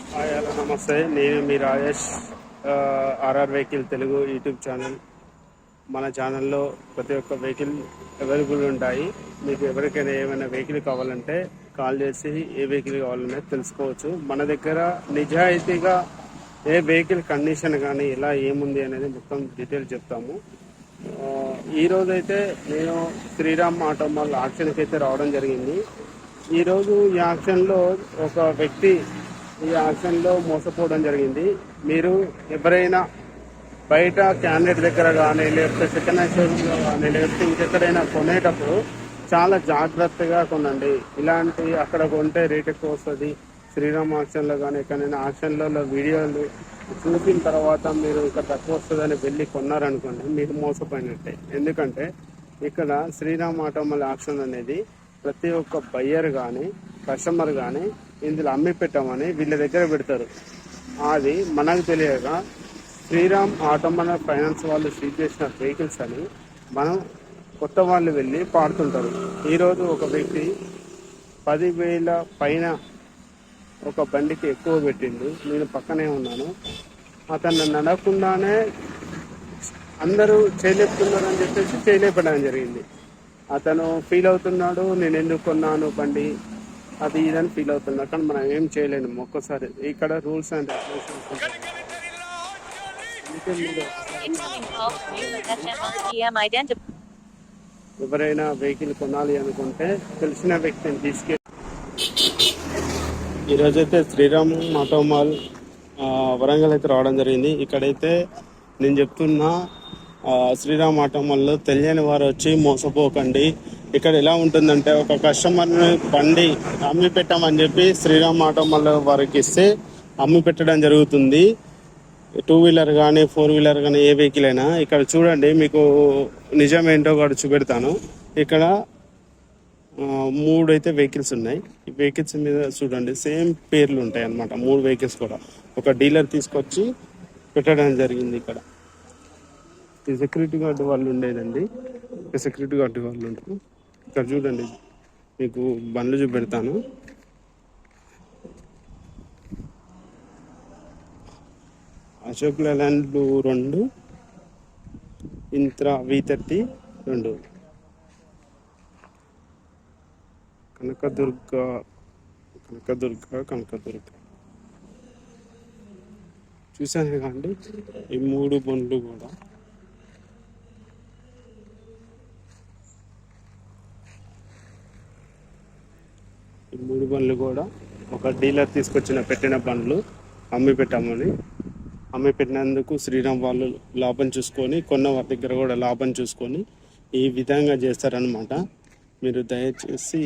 Hi hello నమస్తే. నేను మీ Rajesh, RR vehicle Telugu YouTube channel. మన ఛానల్లో ప్రతి ఒక్క వెహికల్ అవైలబుల్ ఉంటాయి. మీకు ఎవరికైనా ఏమైనా వెహికల్ కావాలంటే కాల్ చేసి ఏ వెహికల్ కావాలనేది తెలుసుకోవచ్చు. మన దగ్గర నిజాయితీగా ఏ వెహికల్ కండిషన్ కానీ ఇలా ఏముంది అనేది మొత్తం డీటెయిల్ చెప్తాము. ఈరోజైతే నేను శ్రీరామ్ ఆటోమాల్ ఆక్షన్కి అయితే రావడం జరిగింది. ఈరోజు ఈ ఆక్షన్లో ఒక వ్యక్తి ఈ ఆక్షన్లో మోసపోవడం జరిగింది. మీరు ఎవరైనా బయట క్యాండిడేట్ దగ్గర కానీ, లేకపోతే సెకండ్ హ్యాండ్ షోరూమ్లో కానీ, లేకపోతే ఇంకెక్కడైనా కొనేటప్పుడు చాలా జాగ్రత్తగా కొనండి. ఇలాంటి అక్కడ కొంటే రేట్ ఎక్కువ వస్తుంది. శ్రీరామ్ ఆక్షన్లో కానీ ఎక్కడైనా ఆక్షన్లలో వీడియోలు చూసిన తర్వాత మీరు ఇక్కడ తక్కువ వస్తుందని వెళ్ళి కొన్నారనుకోండి, మీరు మోసపోయినట్టే. ఎందుకంటే ఇక్కడ శ్రీరామ్ ఆటోమాల్ ఆక్షన్ అనేది ప్రతి ఒక్క బయ్యర్ కానీ కస్టమర్ కానీ ఇందులో అమ్మి పెట్టామని వీళ్ళ దగ్గర పెడతారు. అది మనకు తెలియక శ్రీరామ్ ఆటోమాల్ ఫైనాన్స్ వాళ్ళు సీజ్ చేసిన వెహికల్స్ అని మనం కొత్త వాళ్ళు వెళ్ళి పాడుతుంటారు. ఈరోజు ఒక వ్యక్తి 10,000 పైన ఒక బండికి ఎక్కువ పెట్టిండు. నేను పక్కనే ఉన్నాను. అతను నడకుండానే అందరూ చేయలేపుతున్నారని చెప్పేసి చేయలేపడం జరిగింది. అతను ఫీల్ అవుతున్నాడు, నేను ఎందుకు కొన్నాను బండి అది ఇదని ఫీల్ అవుతున్నాడు. కానీ మనం ఏం చేయలేము. ఒక్కసారి ఇక్కడ రూల్స్ అండ్ ఎవరైనా వెహికల్ కొనాలి అనుకుంటే తెలిసిన వ్యక్తిని తీసుకెళ్ళి ఈరోజైతే శ్రీరామ్ ఆటోమాల్ వరంగల్ అయితే రావడం జరిగింది. ఇక్కడైతే నేను చెప్తున్నా, శ్రీరామ్ ఆటోమాల్లో తెలియని వారు వచ్చి మోసపోకండి. ఇక్కడ ఎలా ఉంటుందంటే ఒక కస్టమర్ని బండి అమ్మి పెట్టామని చెప్పి శ్రీరామ్ ఆటోమాల్ వారికి ఇస్తే అమ్మి పెట్టడం జరుగుతుంది. 2 వీలర్ కానీ 4 వీలర్ కానీ ఏ వెహికల్ అయినా. ఇక్కడ చూడండి, మీకు నిజం ఏంటో కూడా చూపెడతాను. ఇక్కడ 3 అయితే వెహికల్స్ ఉన్నాయి. ఈ వెహికల్స్ మీద చూడండి సేమ్ పేర్లు ఉంటాయి అన్నమాట. 3 వెహికల్స్ కూడా ఒక డీలర్ తీసుకొచ్చి పెట్టడం జరిగింది. ఇక్కడ ఈ సెక్యూరిటీ గార్డు వాళ్ళు ఉండేదండి. సెక్యూరిటీ గార్డు వాళ్ళు ఉంటారు. ఇక్కడ చూడండి, మీకు బండ్లు చూపెడతాను. అశోక్ లేలాండ్లు 2, ఇంత్రా V30 2, కనకదుర్గ చూసాను కాండి. ఈ 3 బండ్లు కూడా ఒక డీలర్ తీసుకొచ్చిన పెట్టిన బండ్లు అమ్మి పెట్టినందుకు శ్రీరామ్ వాళ్ళు లాభం చూసుకొని, కొన్న వారి దగ్గర కూడా లాభం చూసుకొని ఈ విధంగా చేస్తారనమాట. మీరు దయచేసి